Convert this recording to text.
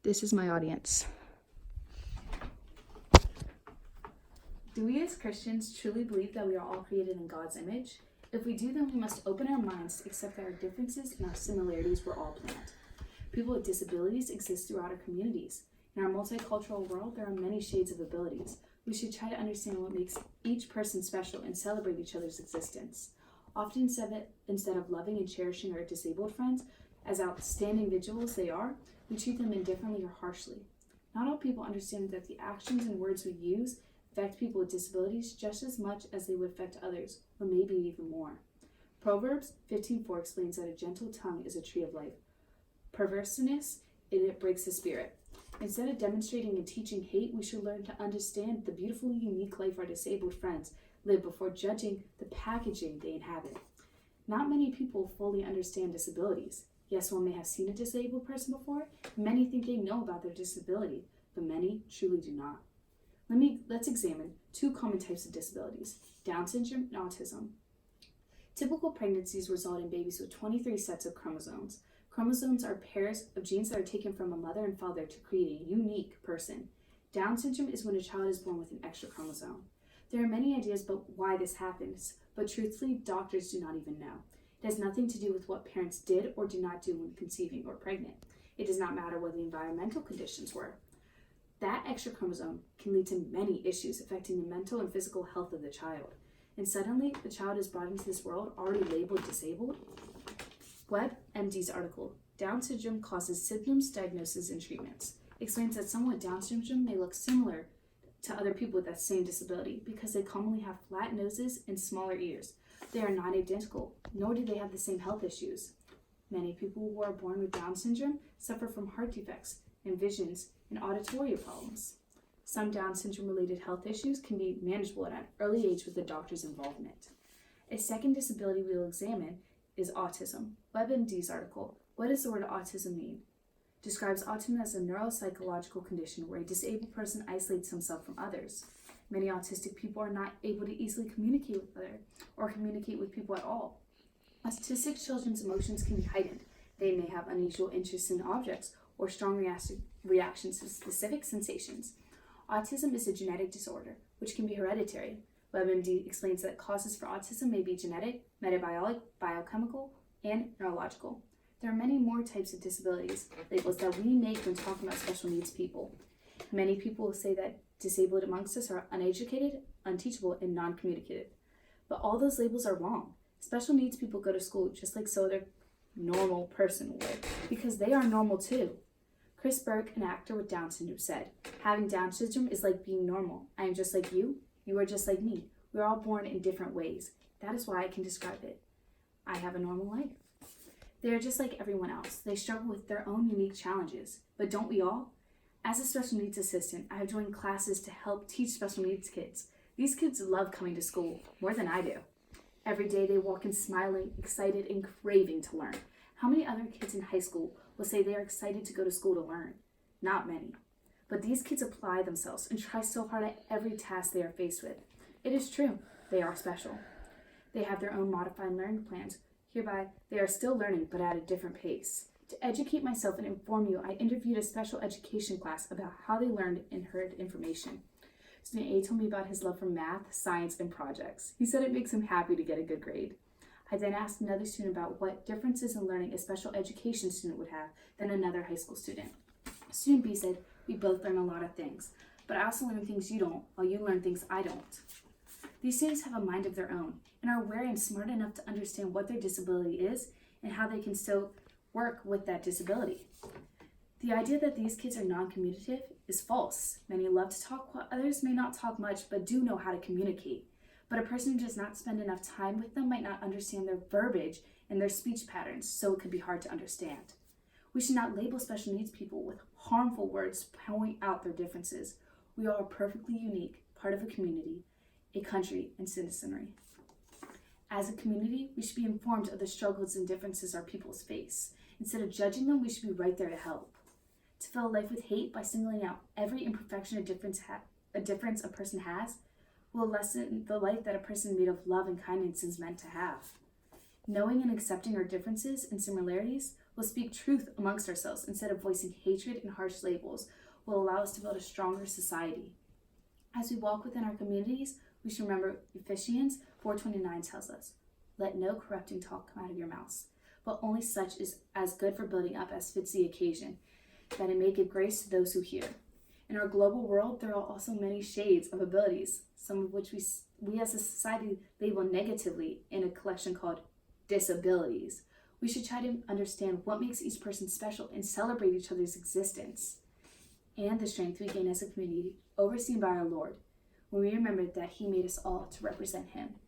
This is my audience. Do we as Christians truly believe that we are all created in God's image? If we do, then we must open our minds to accept that our differences and our similarities were all planned. People with disabilities exist throughout our communities. In our multicultural world, there are many shades of abilities. We should try to understand what makes each person special and celebrate each other's existence. Often, instead of loving and cherishing our disabled friends as outstanding individuals they are, we treat them indifferently or harshly. Not all people understand that the actions and words we use affect people with disabilities just as much as they would affect others, or maybe even more. Proverbs 15:4 explains that a gentle tongue is a tree of life. Perverseness in it breaks the spirit. Instead of demonstrating and teaching hate, we should learn to understand the beautiful, unique life our disabled friends live before judging the packaging they inhabit. Not many people fully understand disabilities. Yes, one may have seen a disabled person before. Many think they know about their disability, but many truly do not. Let's examine two common types of disabilities: Down syndrome and autism. Typical pregnancies result in babies with 23 sets of chromosomes. Chromosomes are pairs of genes that are taken from a mother and father to create a unique person. Down syndrome is when a child is born with an extra chromosome. There are many ideas about why this happens, but truthfully, doctors do not even know. It has nothing to do with what parents did or did not do when conceiving or pregnant. It does not matter what the environmental conditions were. That extra chromosome can lead to many issues affecting the mental and physical health of the child. And suddenly, the child is brought into this world already labeled disabled. WebMD's article, Down Syndrome Causes Symptoms, Diagnosis, and Treatments, explains that someone with Down syndrome may look similar to other people with that same disability because they commonly have flat noses and smaller ears. They are not identical, nor do they have the same health issues. Many people who are born with Down syndrome suffer from heart defects and visions and auditory problems. Some Down syndrome-related health issues can be manageable at an early age with the doctor's involvement. A second disability we will examine is autism. WebMD's article, What does the word autism mean? Describes autism as a neuropsychological condition where a disabled person isolates himself from others. Many autistic people are not able to easily communicate with others or communicate with people at all. Autistic children's emotions can be heightened. They may have unusual interests in objects or strong reactions to specific sensations. Autism is a genetic disorder, which can be hereditary. WebMD explains that causes for autism may be genetic, metabiologic, biochemical, and neurological. There are many more types of disabilities, labels that we make when talking about special needs people. Many people will say that disabled amongst us are uneducated, unteachable, and non-communicative. But all those labels are wrong. Special needs people go to school just like so other normal person would, because they are normal too. Chris Burke, an actor with Down syndrome, said, "Having Down syndrome is like being normal. I am just like you. You are just like me. We are all born in different ways. That is why I can describe it. I have a normal life." They are just like everyone else. They struggle with their own unique challenges. But don't we all? As a special needs assistant, I have joined classes to help teach special needs kids. These kids love coming to school more than I do. Every day they walk in smiling, excited, and craving to learn. How many other kids in high school will say they are excited to go to school to learn? Not many. But these kids apply themselves and try so hard at every task they are faced with. It is true, they are special. They have their own modified learning plans. Hereby, they are still learning, but at a different pace. To educate myself and inform you, I interviewed a special education class about how they learned and heard information. Student A told me about his love for math, science, and projects. He said it makes him happy to get a good grade. I then asked another student about what differences in learning a special education student would have than another high school student. Student B said, "We both learn a lot of things, but I also learn things you don't, while you learn things I don't." These students have a mind of their own and are aware and smart enough to understand what their disability is and how they can still work with that disability. The idea that these kids are non-communicative is false. Many love to talk while others may not talk much but do know how to communicate. But a person who does not spend enough time with them might not understand their verbiage and their speech patterns, so it could be hard to understand. We should not label special needs people with harmful words to point out their differences. We are perfectly unique, part of a community, a country, and citizenry. As a community, we should be informed of the struggles and differences our peoples face. Instead of judging them, we should be right there to help. To fill a life with hate by singling out every imperfection or difference a person has will lessen the life that a person made of love and kindness is meant to have. Knowing and accepting our differences and similarities will speak truth amongst ourselves instead of voicing hatred and harsh labels, will allow us to build a stronger society. As we walk within our communities, we should remember Ephesians 4:29 tells us, "Let no corrupting talk come out of your mouths, but only such as good for building up as fits the occasion, that it may give grace to those who hear." In our global world, there are also many shades of abilities, some of which we as a society label negatively in a collection called disabilities. We should try to understand what makes each person special and celebrate each other's existence and the strength we gain as a community, overseen by our Lord, when we remember that He made us all to represent Him.